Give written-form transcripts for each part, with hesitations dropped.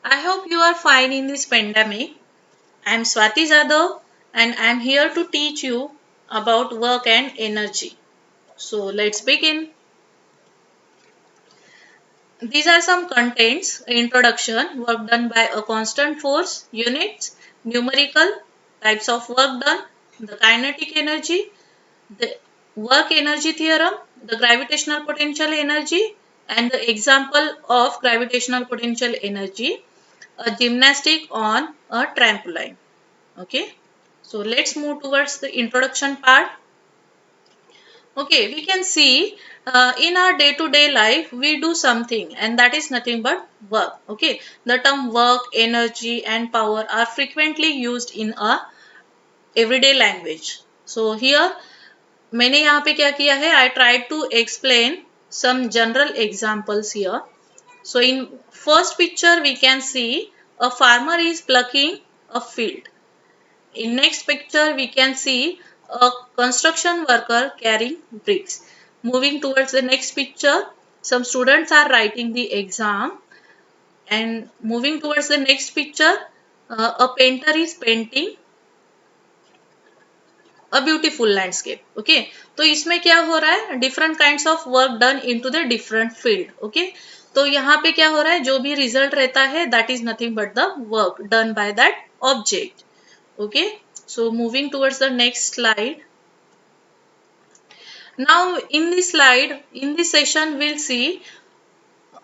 I hope you are fine in this pandemic. I am Swati Jadhav and I am here to teach you about work and energy. So let's begin. These are some contents. Introduction, work done by a constant force, units, numerical, types of work done, the kinetic energy, the work energy theorem, the gravitational potential energy, and the example of gravitational potential energy, a gymnastic on a trampoline. Okay, so let's move towards the introduction part. Okay, we can see in our day-to-day life we do something and that is nothing but work. Okay, the term work, energy and power are frequently used in a everyday language. So here मैंने यहाँ पे क्या किया है, I tried to explain some general examples here. So in first picture we can see a farmer is plucking a field. In next picture, we can see a construction worker carrying bricks. Moving towards the next picture, some students are writing the exam. And moving towards the next picture, a painter is painting a beautiful landscape. Okay, तो इसमें क्या हो रहा है, different kinds of work done into the different field. Okay, तो यहाँ पे क्या हो रहा है, जो भी result रहता है, that is nothing but the work done by that object. Okay, so moving towards the next slide. Now in this slide, in this session, we'll see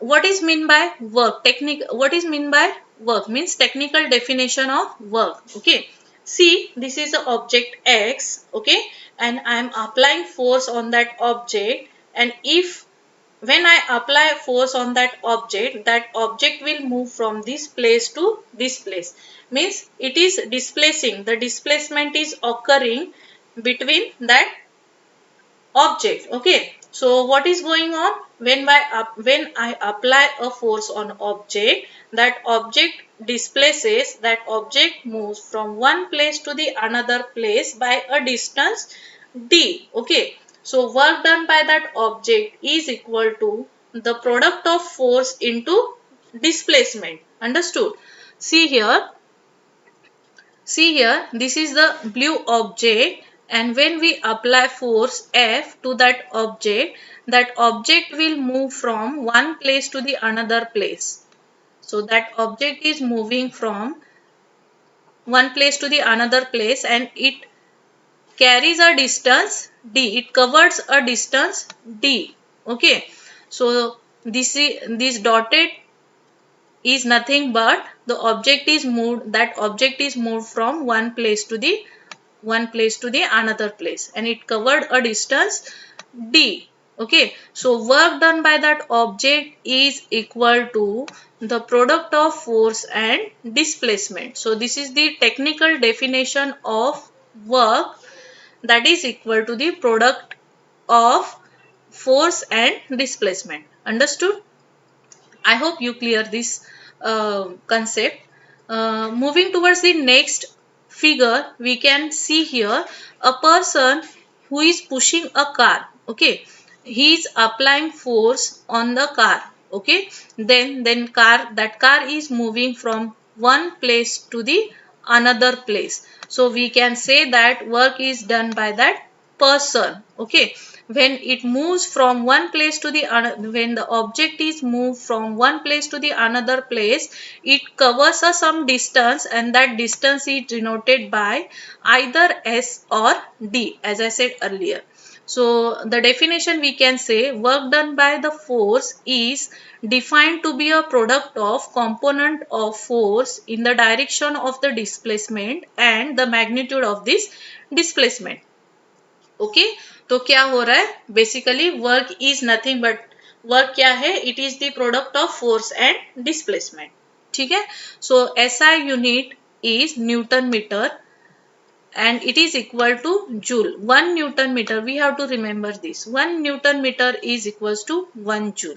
what is mean by work. What is mean by work means technical definition of work. Okay. See, this is the object X. Okay, and I am applying force on that object. And if when I apply force on that object will move from this place to this place. Means it is displacing. The displacement is occurring between that object. Okay, so what is going on when I apply a force on object, that object displaces, that object moves from one place to the another place by a distance d. Okay, so work done by that object is equal to the product of force into displacement. Understood? See here, this is the blue object, and when we apply force F to that object will move from one place to the another place. So that object is moving from one place to the another place and it carries a distance d. It covers a distance d. Okay. So this dotted is nothing but the object is moved, that object is moved from one place to the another place and it covered a distance d. Okay, so work done by that object is equal to the product of force and displacement. So this is the technical definition of work, that is equal to the product of force and displacement. Understood? I hope you clear this concept. Moving towards the next figure, we can see here a person who is pushing a car. Okay, he is applying force on the car. Okay, then that car is moving from one place to the another place. So we can say that work is done by that person. Okay, when it moves from one place to the another, when the object is moved from one place to the another place, it covers some distance and that distance is denoted by either S or D, as I said earlier. So the definition we can say, work done by the force is defined to be a product of component of force in the direction of the displacement and the magnitude of this displacement. Okay, तो क्या हो रहा है, basically work is nothing but, work क्या है, it is the product of force and displacement. ठीक है, so SI unit is newton metre and it is equal to joule. 1 Newton meter, we have to remember this, 1 Newton meter is equals to 1 joule.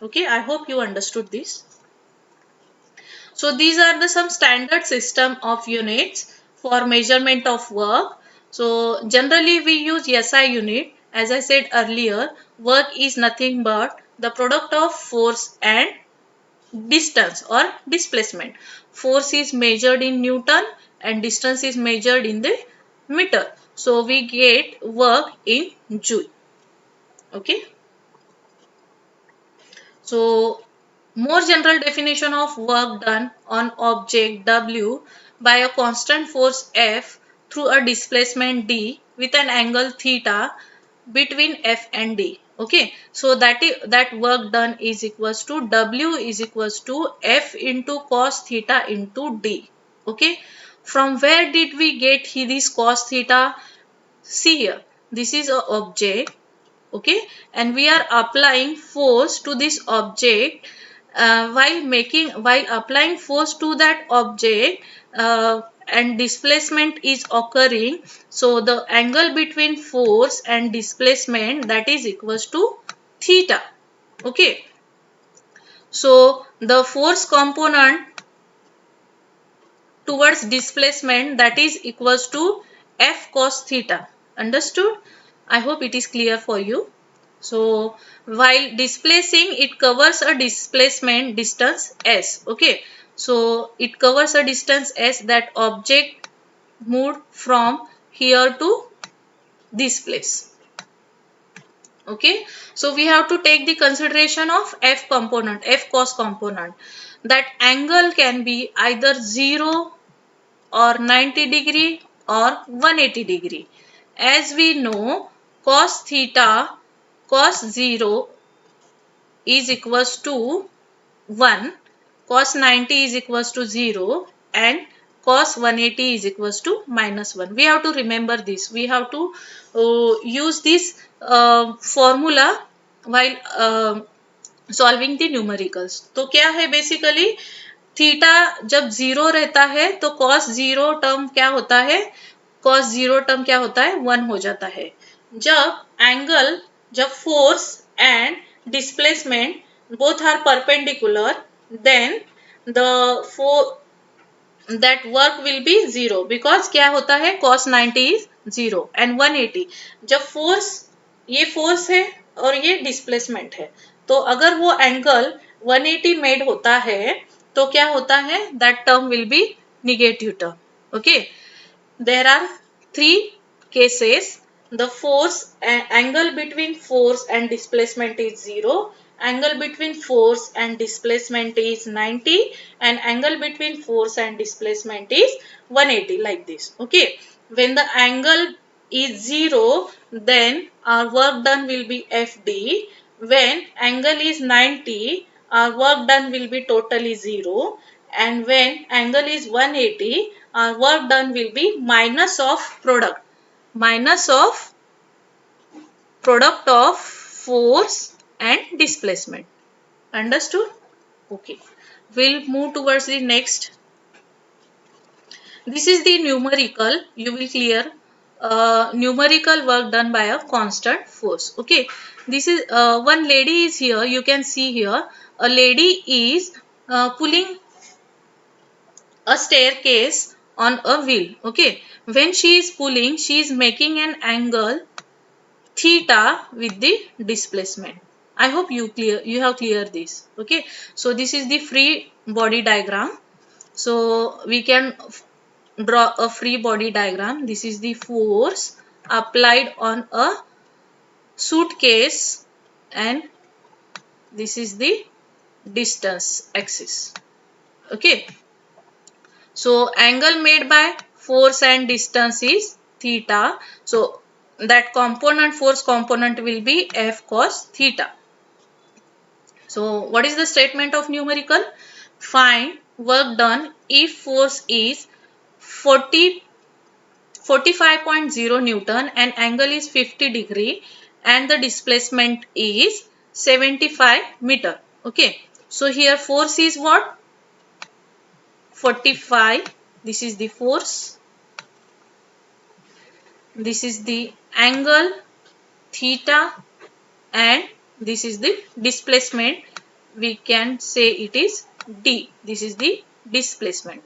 Okay, I hope you understood this. So these are the some standard system of units for measurement of work. So generally we use SI unit. As I said earlier, work is nothing but the product of force and distance or displacement. Force is measured in Newton and distance is measured in the meter. So we get work in joule. Okay. So more general definition of work done on object W by a constant force F through a displacement D with an angle theta between F and D. Okay, so that work done is equals to W is equals to F into cos theta into D. Okay, from where did we get this cos theta? See here, this is a object. Okay, and we are applying force to this object. While applying force to that object, and displacement is occurring, so the angle between force and displacement, that is equals to theta. Okay, so the force component towards displacement, that is equals to F cos theta. Understood? I hope it is clear for you. So while displacing, it covers a displacement distance s. Okay, so it covers a distance s, that object moved from here to this place. Okay, so we have to take the consideration of F component, F cos component. That angle can be either 0 or 90 degree or 180 degree. As we know, cos theta, cos 0 is equals to 1, cos 90 is equals to 0, and cos 180 is equals to -1. We have to remember this. We have to use this formula while solving the numericals. तो क्या है basically, theta जब 0 रहता है तो cos 0 term क्या होता है, cos 0 टर्म क्या होता है, 1 हो जाता है. जब force and displacement both are perpendicular, then the that work will be 0, because क्या होता है, cos 90 is 0 and 180. जब ये फोर्स है और ये डिस्प्लेसमेंट है, तो अगर वो एंगल 180 मेड होता है तो क्या होता है, that term will be negative term. Okay, there are 3 cases. The force angle between force and displacement is 0, angle between force and displacement is 90, and angle between force and displacement is 180, like this. Okay, when the angle is 0, then our work done will be FD. When angle is 90, our work done will be totally 0, and when angle is 180, our work done will be minus of product of force and displacement. Understood? Okay, we'll move towards the next. This is the numerical. You will clear numerical work done by a constant force. Okay, this is one lady is here. You can see here a lady is pulling a staircase on a wheel. Okay, when she is pulling, she is making an angle theta with the displacement. I hope you have cleared this. Okay, so this is the free body diagram. So we can draw a free body diagram. This is the force applied on a suitcase, and this is the distance axis. Okay, so angle made by force and distance is theta. So that force component will be F cos theta. So what is the statement of numerical? Find work done if force is 45.0 Newton and angle is 50 degree and the displacement is 75 meter. Okay, so here force is what? 45. This is the force. This is the angle theta, and this is the displacement. We can say it is D. This is the displacement.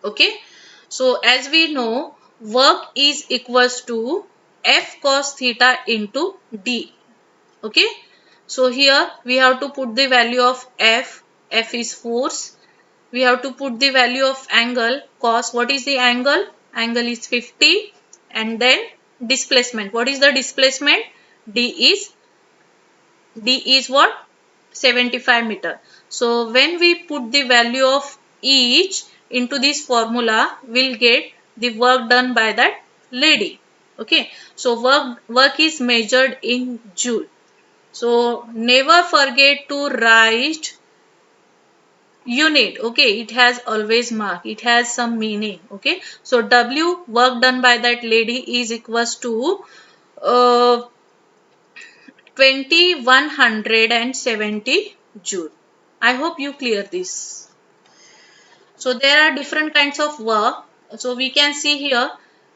Okay, so as we know, work is equals to F cos theta into D. Okay, So here we have to put the value of F. F is force. We have to put the value of angle, cos. What is the angle? Angle is 50. And then displacement. What is the displacement? D is what? 75 meter. So when we put the value of each into this formula, we'll get the work done by that lady. Okay. So work is measured in joule. So never forget to write unit. Okay, it has always mark, it has some meaning. Okay, so W, work done by that lady, is equals to 2170 joule. I hope you clear this. So there are different kinds of work. So we can see here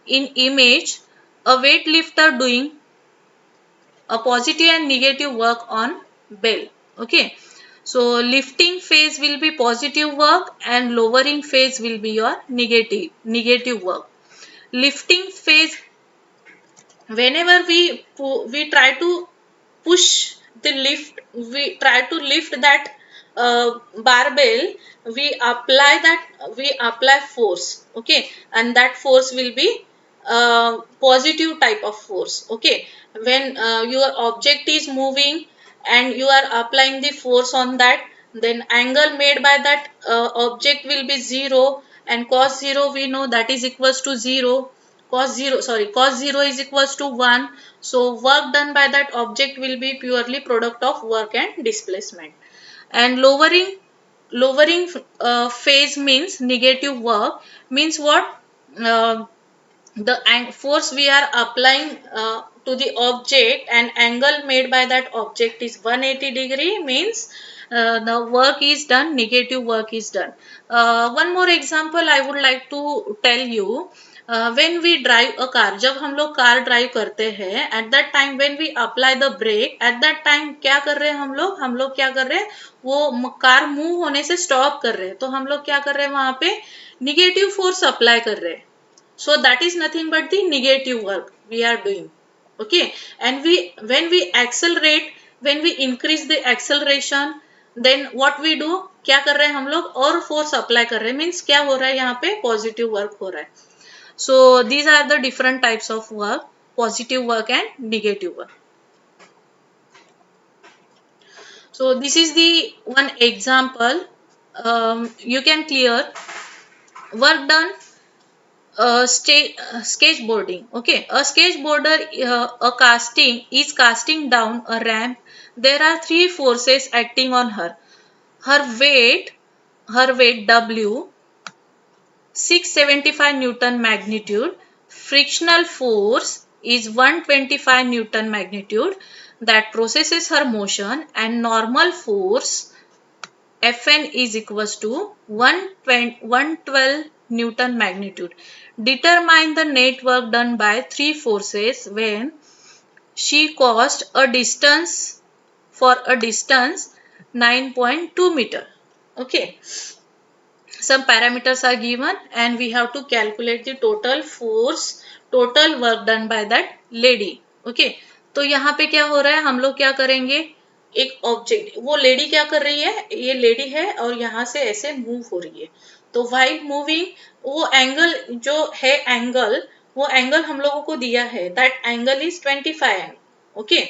in image a weightlifter doing a positive and negative work on bell. Okay, so lifting phase will be positive work and lowering phase will be your negative work. Lifting phase, whenever we try to push the lift, we try to lift that barbell, we apply force. Okay, and that force will be positive type of force. Okay, when your object is moving and you are applying the force on that, then angle made by that object will be 0, and cos 0 we know that is equals to 0. Cos 0 is equals to 1. So work done by that object will be purely product of work and displacement. And lowering phase means negative work, means what? uh, the force we are applying to the object and angle made by that object is 180-degree, means the work is done, negative work is done. One more example I would like to tell you. When we drive a car, जब हम लोग car drive करते हैं, at that time when we apply the brake, at that time क्या कर रहे हैं हम लोग क्या कर रहे हैं, वो कार मूव होने से स्टॉप कर रहे हैं, तो हम लोग क्या कर रहे हैं, वहां पे निगेटिव फोर्स अप्लाई कर रहे हैं. So that is nothing but the negative work we are doing. Okay, and when we accelerate, when we increase the acceleration, then what we do, क्या कर रहे हैं हम लोग, और force apply कर रहे हैं, means क्या हो रहा है यहाँ पे, positive work हो रहा है. So these are the different types of work, positive work and negative work. So this is the one example. You can clear work done. Skateboarding. Okay, a skateboarder casting down a ramp. There are three forces acting on her. Her weight W, 675 Newton magnitude. Frictional force is 125 Newton magnitude that processes her motion, and normal force Fn is equals to 112 Newton magnitude. Determine the net work done by three forces when she crossed a distance 9.2 meter. Okay. Some parameters are given and we have to calculate the total force, total work done by that lady. Okay. तो यहाँ पे क्या हो रहा है, हम लोग क्या करेंगे, एक ऑब्जेक्ट, वो लेडी क्या कर रही है, ये लेडी है और यहाँ से ऐसे मूव हो रही है. तो व्हाइल मूविंग, वो एंगल जो है, वो एंगल हम लोगों को दिया है, that angle is 25. Okay,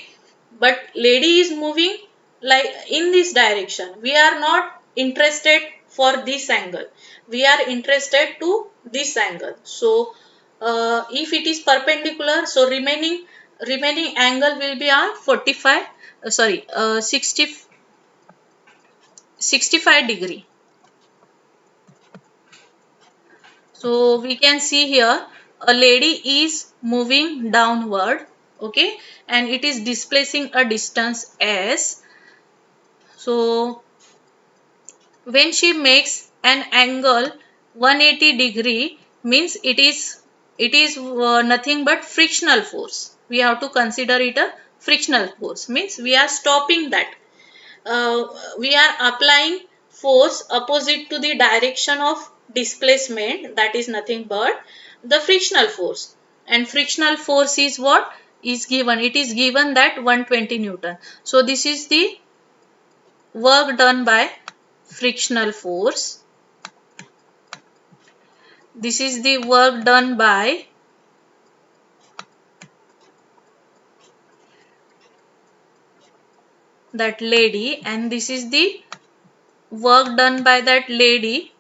but lady is moving like in this direction. We are not interested for this angle, we are interested to this angle. So if it is perpendicular, so remaining angle will be on 65 degree. So we can see here a lady is moving downward. Okay, and it is displacing a distance s. So when she makes an angle 180 degree, means it is nothing but frictional force. We have to consider it a frictional force, means we are stopping that. We are applying force opposite to the direction of displacement, that is nothing but the frictional force. And frictional force is what? is given. It is given that 120 Newton. So this is the work done by frictional force. This is the work done by that lady, and this is the work done by that lady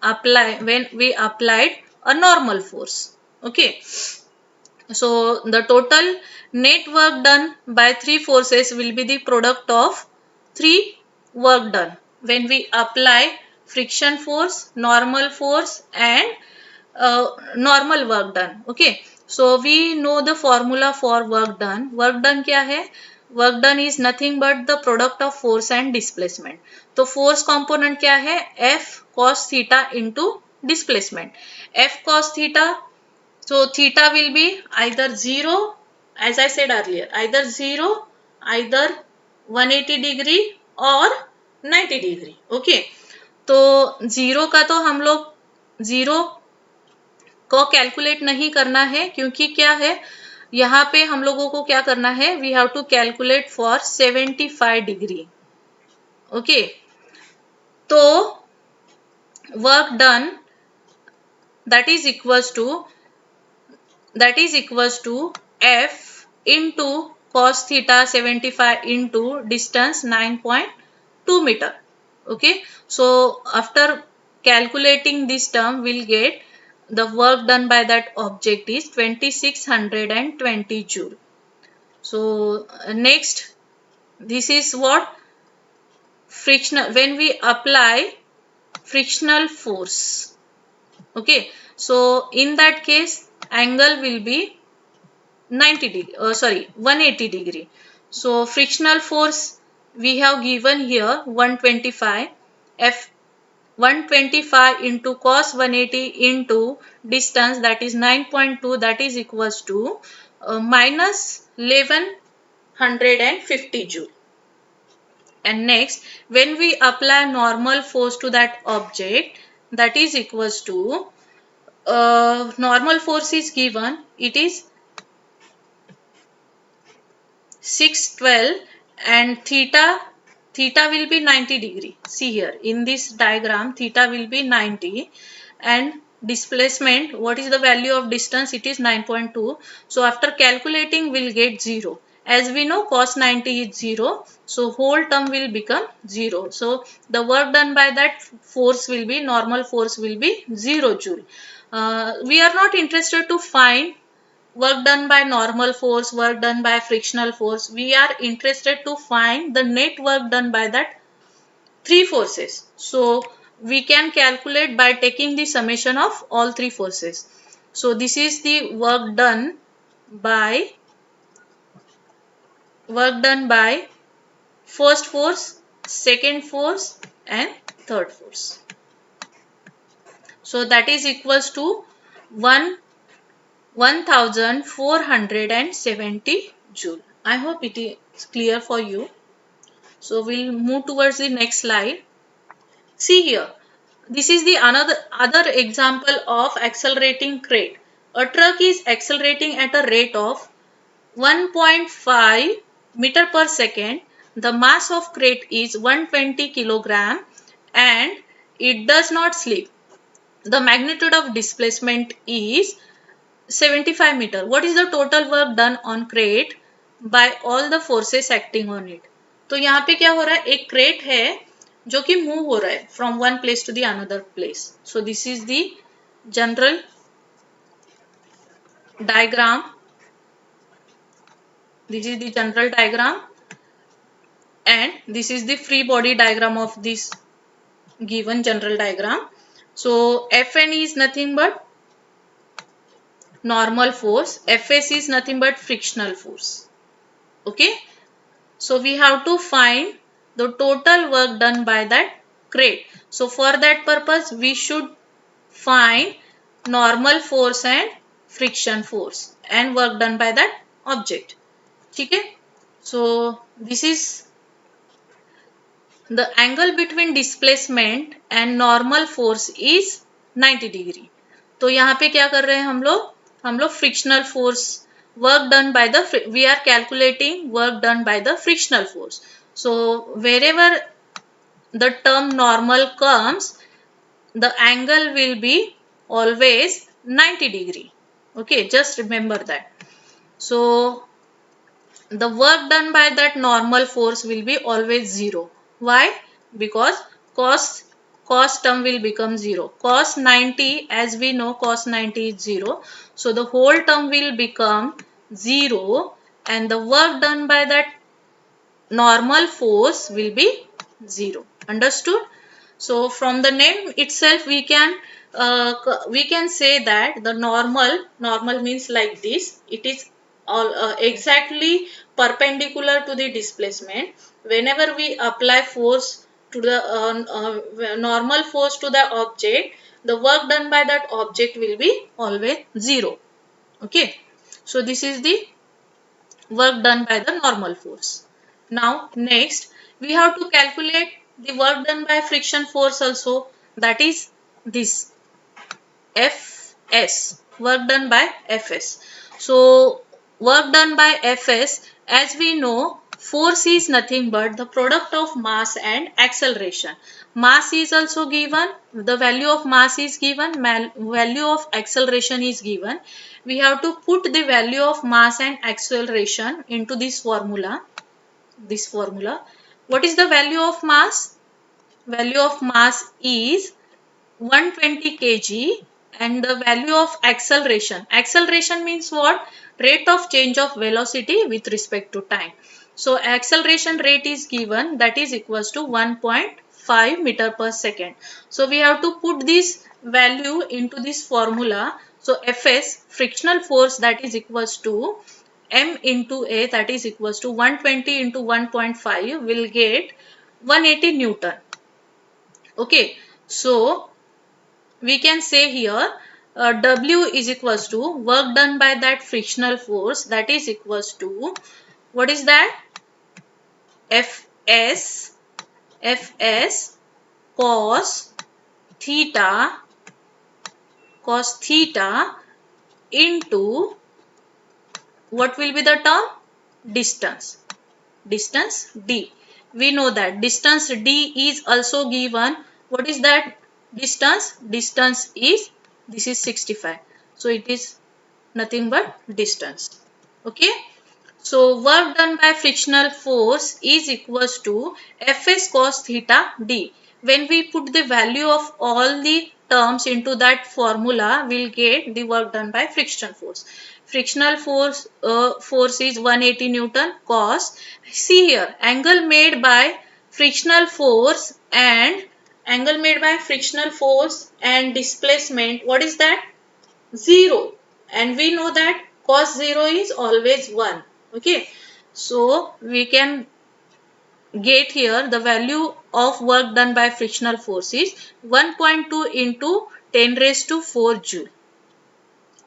when we applied a normal force. Okay. So the total net work done by three forces will be the product of three work done when we apply friction force, normal force, and normal work done. Okay. So we know the formula for work done. Work done क्या है? Work done is nothing but the product of force and displacement. तो force component क्या है? F cos theta into displacement. F cos theta, so theta will be either 0, as I said earlier, either 0, either 180 degree or 90 degree. Okay. तो 0 का तो हम लोग 0 को calculate नहीं करना है, क्योंकि क्या है, यहाँ पे हम लोगों को क्या करना है, we have to calculate for 75 degree. Okay. तो work done that is equals to F into cos theta 75 into distance 9.2 meter. Okay. So after calculating this term, we'll get the work done by that object is 2620 joule. So next, this is what frictional, when we apply frictional force. Okay. So in that case, angle will be 180 degree. So frictional force we have given here 125. F 125 into cos 180 into distance, that is 9.2, that is equals to minus 1150 joule. And next, when we apply normal force to that object, that is equals to normal force is given, it is 612, and theta will be 90 degree. See here in this diagram, theta will be 90, and displacement, what is the value of distance? It is 9.2. So after calculating, we'll get 0. As we know, cos 90 is 0, so whole term will become 0. So the work done by that force will be, normal force will be 0 joule. We are not interested to find work done by normal force, work done by frictional force. We are interested to find the net work done by that three forces. So we can calculate by taking the summation of all three forces. So this is the work done by first force, second force, and third force. So that is equals to 1470 joule. I hope it is clear for you. So we'll move towards the next slide. See here, this is the other example of accelerating crate. A truck is accelerating at a rate of 1.5 meter per second. The mass of crate is 120 kilogram and it does not slip. The magnitude of displacement is 75 meter. What is the total work done on crate by all the forces acting on it? तो यहाँ पे क्या हो रहा है, एक crate है जो कि move हो रहा है from one place to the another place. So this is the general diagram. This is the general diagram, and this is the free body diagram of this given general diagram. So Fn is nothing but normal force, Fs is nothing but frictional force. Okay. So we have to find the total work done by that crate. So for that purpose, we should find normal force and friction force and work done by that object. Okay. So this is the angle between displacement and normal force is 90 degree. तो यहाँ पे क्या कर रहे हैं हम लोग frictional force work done by the, we are calculating work done by the frictional force. So wherever the term normal comes, the angle will be always 90 degree. Okay, just remember that. So the work done by that normal force will be always 0. Why? Because cos term will become 0. Cos 90, as we know, cos 90 is 0. So the whole term will become 0 and the work done by that normal force will be 0. Understood? So from the name itself we can say that the normal means like this. It is all exactly perpendicular to the displacement. Whenever we apply force to the normal force to the object, the work done by that object will be always 0. Okay. So this is the work done by the normal force. Now next we have to calculate the work done by friction force also, that is this Fs, work done by Fs. So work done by Fs, as we know, force is nothing but the product of mass and acceleration. Mass is also given, the value of mass is given, value of acceleration is given. We have to put the value of mass and acceleration into this formula. What is the value of mass? Value of mass is 120 kg, and the value of acceleration means what? Rate of change of velocity with respect to time. So acceleration rate is given, that is equals to 1.5 meter per second. So we have to put this value into this formula. So Fs, frictional force, that is equals to m into a, that is equals to 120 into 1.5 will get 180 Newton. Okay, so we can say here W is equals to work done by that frictional force, that is equals to, what is that? Fs Fs cos theta into, what will be the term? Distance d. We know that distance d is also given. What is that distance is, this is 65, so it is nothing but distance. Okay, so work done by frictional force is equals to Fs cos theta d. When we put the value of all the terms into that formula, we'll get the work done by friction force. Frictional force is 180 Newton cos. See here, angle made by frictional force and displacement. What is that? 0, and we know that cos 0 is always 1. Okay, so we can get here the value of work done by frictional force is 1.2 into 10 raised to 4 joule.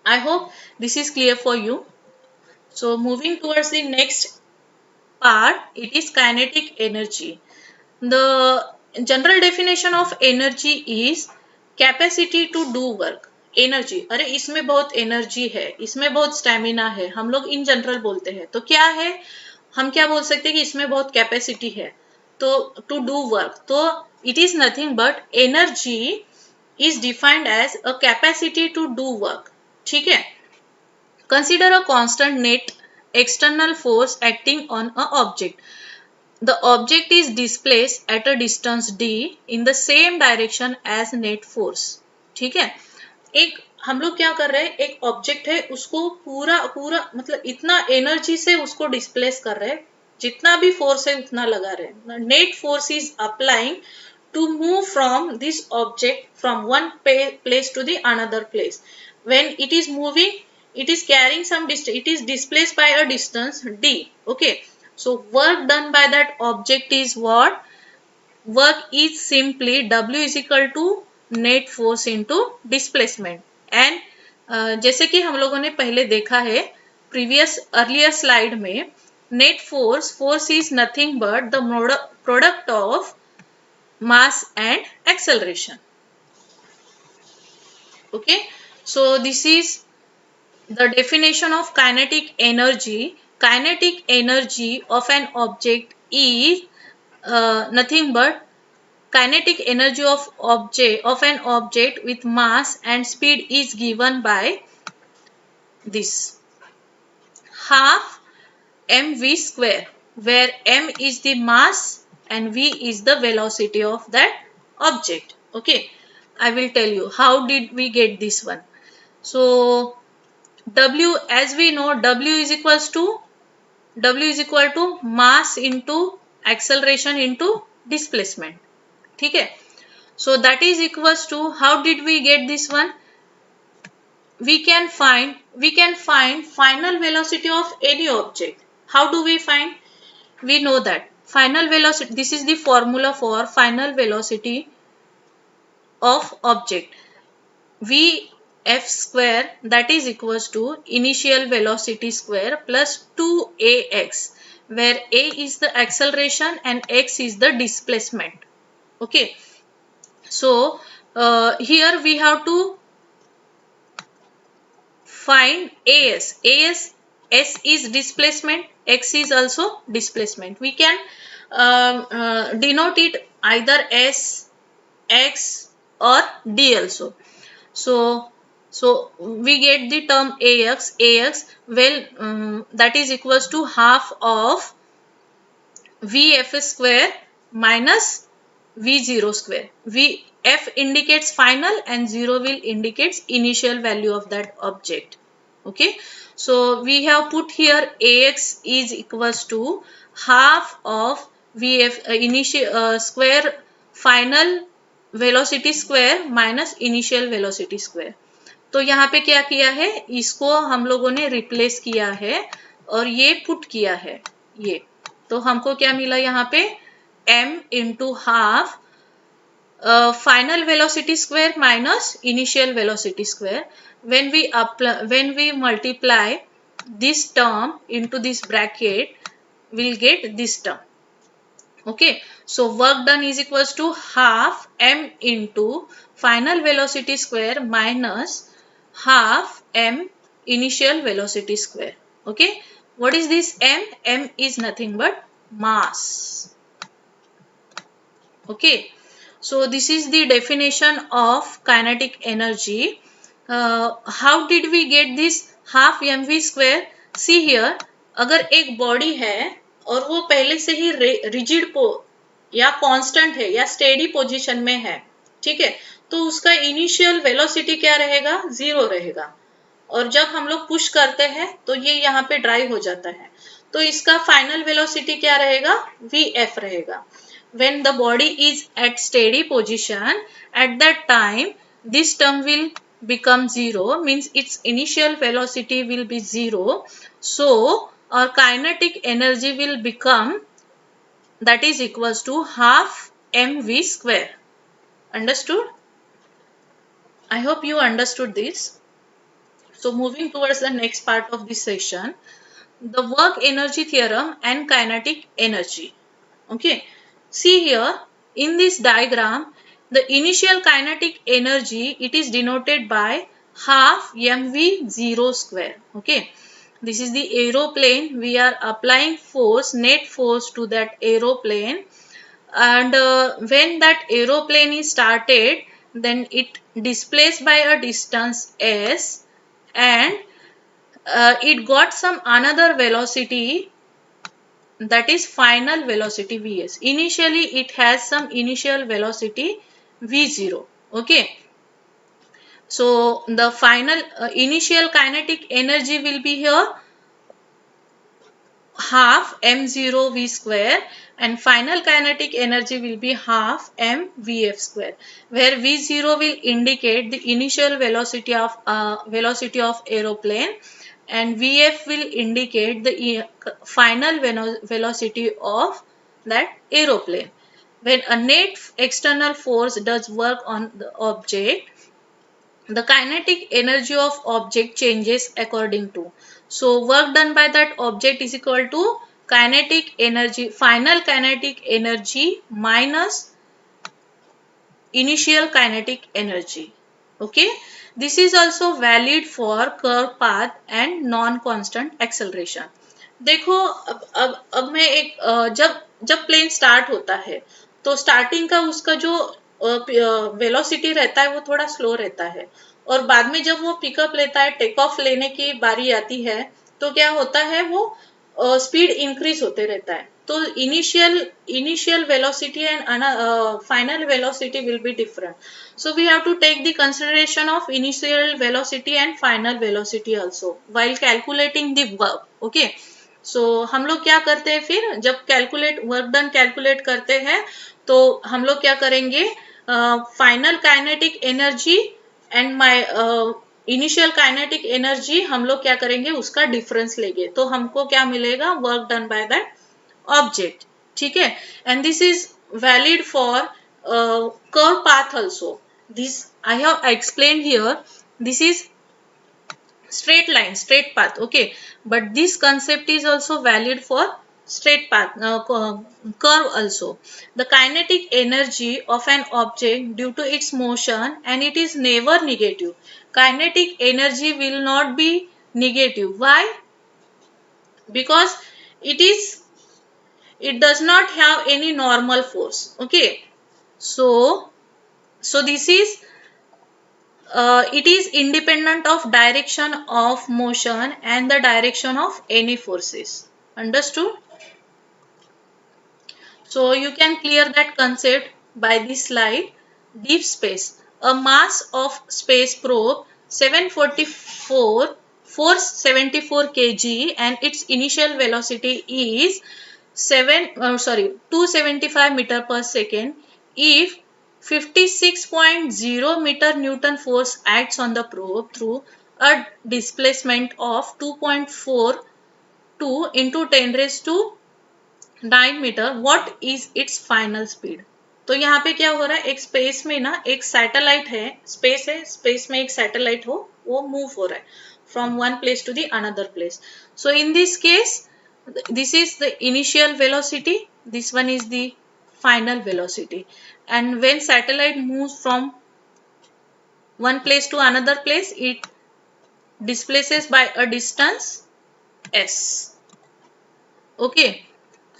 I hope this is clear for you. So moving towards the next part, it is kinetic energy. The general definition of energy is capacity to do work. Energy, अरे इसमें बहुत energy है, इसमें बहुत stamina है, हम लोग in general बोलते हैं, तो क्या है, हम क्या बोल सकते हैं कि इसमें बहुत कैपेसिटी है, तो टू डू वर्क, तो it is nothing but energy is defined as a capacity to do work. ठीक है. Consider a constant net external force acting on a object. The object is displaced at a distance d in the same direction as net force. ठीक है. एक हम लोग क्या कर रहे हैं, एक ऑब्जेक्ट है, उसको पूरा पूरा मतलब इतना एनर्जी से उसको डिस्प्लेस कर रहे हैं, जितना भी फोर्स है उतना लगा रहे हैं. Net force is applying to move from this object from one place to the another place. When it is moving, it is carrying some distance, it is displaced by a distance d. Okay, so work done by that object is what? Work is simply W is equal to net force into displacement. And जैसे कि हम लोगों ने पहले देखा है previous earlier slide में, net force is nothing but the product of mass and acceleration. Okay, so this is The definition of kinetic energy. Kinetic energy of an object is nothing but kinetic energy of an object with mass and speed is given by this half mv square, where m is the mass and v is the velocity of that object. Okay, I will tell you how did we get this one. So w, as we know, w is equal to mass into acceleration into displacement. ठीक है. So that is equals to, how did we get this one? We can find final velocity of any object. How do we find? We know that final velocity, this is the formula for final velocity of object. Vf square, that is equals to initial velocity square plus 2ax, where a is the acceleration and x is the displacement. Okay, so here we have to find as. S is displacement, x is also displacement. We can denote it either s, x or d also. So we get the term ax. Well, that is equals to half of vf square minus v0 square. F indicates final and 0 will indicates initial value of that object. Okay, so we have put here ax is equals to half of vf initial square final velocity square minus initial velocity square. तो यहाँ पे क्या किया है, इसको हम लोगों ने रिप्लेस किया है और ये पुट किया है ये, तो हमको क्या मिला यहाँ पे m into half final velocity square minus initial velocity square. When we multiply this term into this bracket, we'll get this term. Okay, so work done is equals to half m into final velocity square minus half m initial velocity square. Okay, what is this m? M is nothing but mass. Okay, so this is the definition of kinetic energy. How did we get this half mv square? See here, अगर एक body है और वो पहले से ही rigid या constant है या स्टेडी पोजीशन में है, ठीक है, तो उसका इनिशियल वेलोसिटी क्या रहेगा? 0 रहेगा. और जब हम लोग पुश करते हैं तो ये यहाँ पे ड्राइव हो जाता है, तो इसका फाइनल वेलोसिटी क्या रहेगा? vf रहेगा. When the body is at steady position, at that time this term will become 0, means its initial velocity will be 0. So our kinetic energy will become, that is equals to half mv square. Understood? I hope you understood this. So moving towards the next part of this session, the work energy theorem and kinetic energy. Okay, see here in this diagram, the initial kinetic energy, it is denoted by half mv0 square. Okay, this is the aeroplane. We are applying force, net force to that aeroplane, and when that aeroplane is started, then it displaced by a distance s, and it got some another velocity, that is final velocity vs. Initially it has some initial velocity v0. Okay, so the final initial kinetic energy will be here half m0 v square, and final kinetic energy will be half m vf square, where v0 will indicate the initial velocity of aeroplane and vf will indicate the final velocity of that aeroplane. When a net external force does work on the object, the kinetic energy of object changes according to. So work done by that object is equal to kinetic energy, final kinetic energy minus initial kinetic energy. Okay, This is also valid for curve path and non constant acceleration. देखो अब मैं एक जब जब plane start होता है तो starting का उसका जो वेलोसिटी रहता है वो थोड़ा स्लो रहता है, और बाद में जब वो पिकअप लेता है, टेक ऑफ लेने की बारी आती है, तो क्या होता है, वो स्पीड इंक्रीज होते रहता है. तो initial velocity and final velocity will be different. So we have to take the consideration of initial velocity and final velocity also while calculating the work. Okay. So हम लोग क्या करते हैं, फिर जब कैलकुलेट वर्क डन कैलकुलेट करते हैं तो हम लोग क्या करेंगे, final kinetic energy and my initial kinetic energy हम लोग क्या करेंगे, उसका डिफरेंस लेंगे, तो हमको क्या मिलेगा, work done by that object. ठीक है. And this is valid for curve path also. This I have explained here. This is straight line, straight path. Okay, but this concept is also valid for straight path, curve also. The kinetic energy of an object due to its motion, and it is never negative. Kinetic energy will not be negative. Why? Because it does not have any normal force. Okay. So this is it is independent of direction of motion and the direction of any forces. Understood? So you can clear that concept by this slide. Deep space. A mass of space probe 474 kg and its initial velocity is 275 meter per second. If 56.0 meter Newton force acts on the probe through a displacement of 2.42 into 10 raised to 9 meter, what is its final speed. तो यहाँ पे क्या हो रहा है, एक space में ना एक सैटेलाइट है, स्पेस में एक सैटेलाइट हो, वो मूव हो रहा है from one place to the another place. So in this case this is the initial velocity, this one is the final velocity, and when satellite moves from one place to another place, it displaces by a distance s. Okay.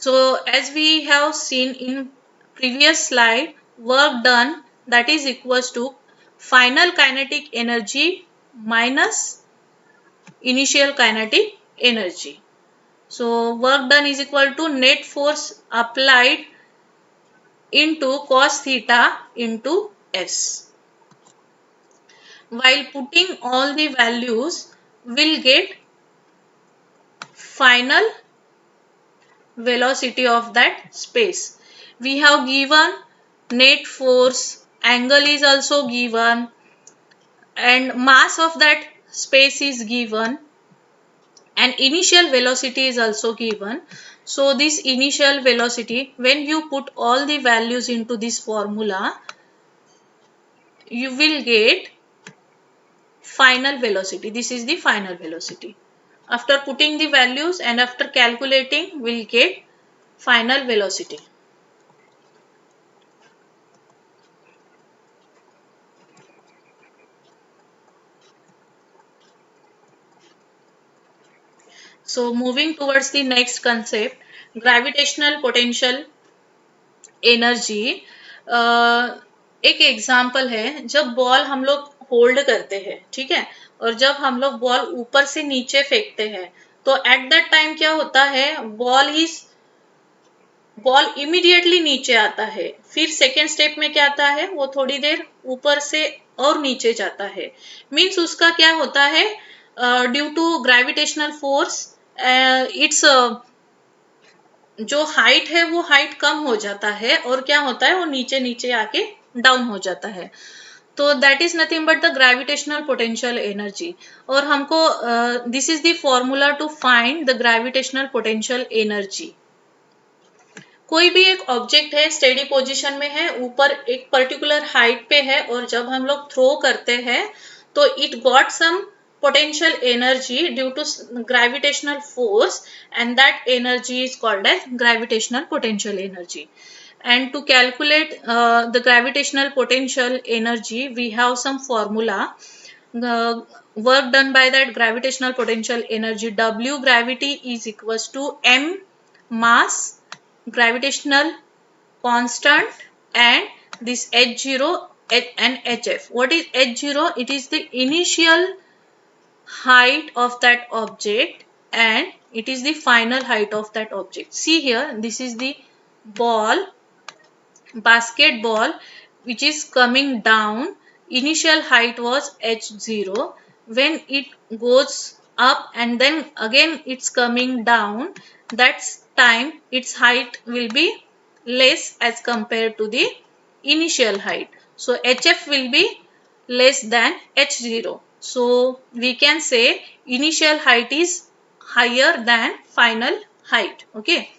So as we have seen in previous slide, work done, that is equals to final kinetic energy minus initial kinetic energy. So work done is equal to net force applied into cos theta into S. While putting all the values, we'll get final velocity of that space. We have given net force, angle is also given, and mass of that space is given, and initial velocity is also given. So this initial velocity, when you put all the values into this formula, you will get final velocity. This is the final velocity. After putting the values and after calculating, we'll get final velocity. So moving towards the next concept, gravitational potential energy. एक example है, जब ball हम लोग hold करते हैं, ठीक है, और जब हम लोग बॉल ऊपर से नीचे फेंकते हैं, तो एट दैट टाइम क्या होता है, बॉल इमीडिएटली नीचे आता है. फिर सेकेंड स्टेप में क्या आता है, वो थोड़ी देर ऊपर से और नीचे जाता है. मीन्स उसका क्या होता है, due to gravitational force its जो हाइट है वो हाइट कम हो जाता है, और क्या होता है, वो नीचे नीचे आके डाउन हो जाता है. तो that is nothing but the gravitational potential energy. और हमको this is the formula to find the gravitational potential energy. कोई भी एक ऑब्जेक्ट है, स्टेडी पोजीशन में है, ऊपर एक पर्टिकुलर हाइट पे है, और जब हम लोग थ्रो करते हैं तो it got some potential energy due to gravitational force, and that energy is called as gravitational potential energy. And to calculate the gravitational potential energy, we have some formula. the work done by that gravitational potential energy W gravity is equals to M mass, gravitational constant, and this H0 and HF. What is H0? It is the initial height of that object and it is the final height of that object. See here, this is the ball, basketball, which is coming down. Initial height was H0. When it goes up and then again it's coming down, that's time its height will be less as compared to the initial height. So HF will be less than H0. So we can say initial height is higher than final height. Okay.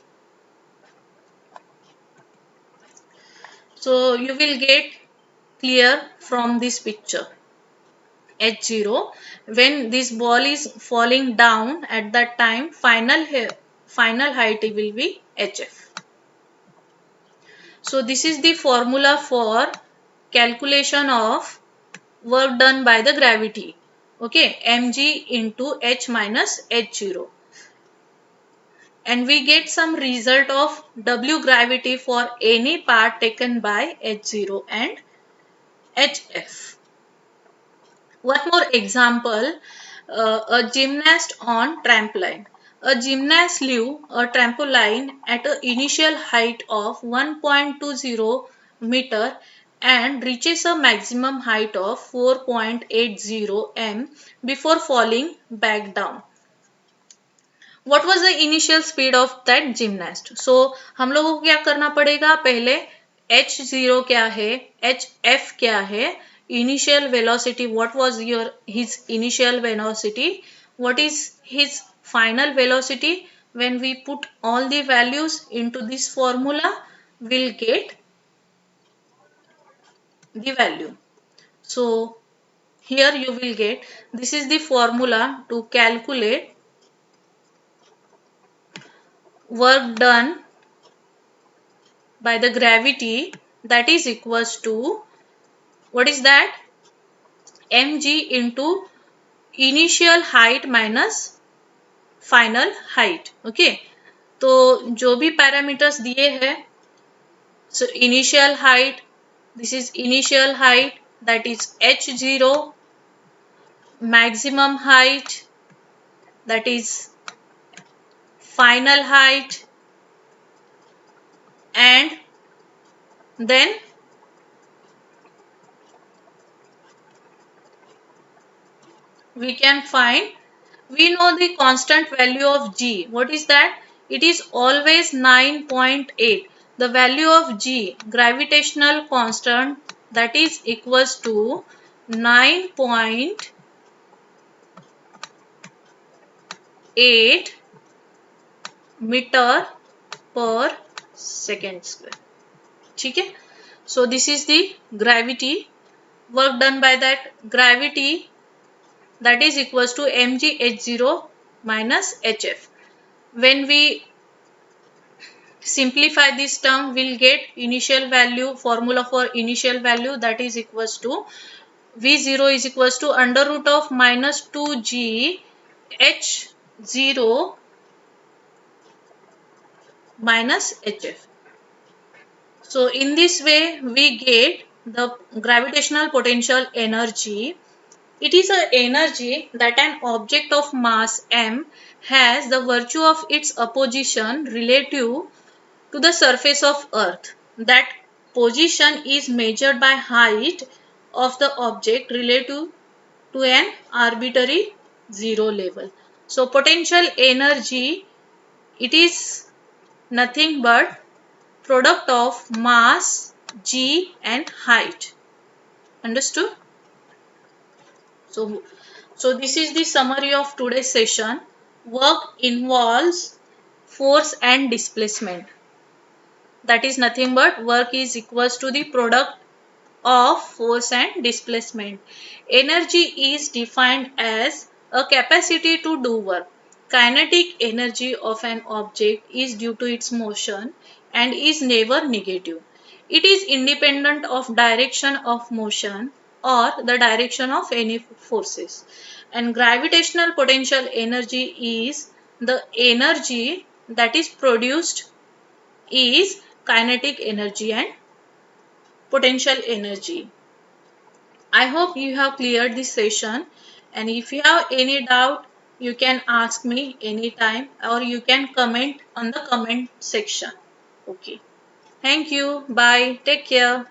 So you will get clear from this picture. H0, when this ball is falling down at that time, final height will be HF. So this is the formula for calculation of work done by the gravity. Okay, mg into h minus h0. And we get some result of W gravity for any part taken by H0 and HF. One more example, a gymnast on trampoline. A gymnast leaves a trampoline at an initial height of 1.20 meter and reaches a maximum height of 4.80 m before falling back down. What was the initial speed of that gymnast? So हम लोगों को क्या करना पड़ेगा, पहले h0 क्या है, hf क्या है, initial velocity, what was his initial velocity, what is his final velocity. When we put all the values into this formula, we'll get the value. So here you will get, this is the formula to calculate work done by the gravity, that is equals to, what is that, mg into initial height minus final height. Okay, तो जो भी parameters दिए हैं, so initial height, this is initial height, that is h0, maximum height, that is final height, and then we can find, we know the constant value of g. What is that? It is always 9.8. The value of g, gravitational constant, that is equals to 9.8 meter per second square. ठीक है? So this is the gravity, work done by that gravity, that is equals to mg h0 minus hf. When we simplify this term, we'll get initial value, formula for initial value, that is equals to v0 is equals to under root of minus 2g h0 minus hf. So in this way we get the gravitational potential energy. It is an energy that an object of mass m has the virtue of its opposition relative to the surface of earth. That position is measured by height of the object relative to an arbitrary zero level. So potential energy, it is nothing but product of mass g and height. Understood? So this is the summary of today's session. Work involves force and displacement. That is nothing but work is equals to the product of force and displacement. Energy is defined as a capacity to do work. Kinetic energy of an object is due to its motion and is never negative. It is independent of direction of motion or the direction of any forces. And gravitational potential energy is the energy that is produced is kinetic energy and potential energy. I hope you have cleared this session, and if you have any doubt you can ask me anytime or you can comment on the comment section. Okay. Thank you. Bye. Take care.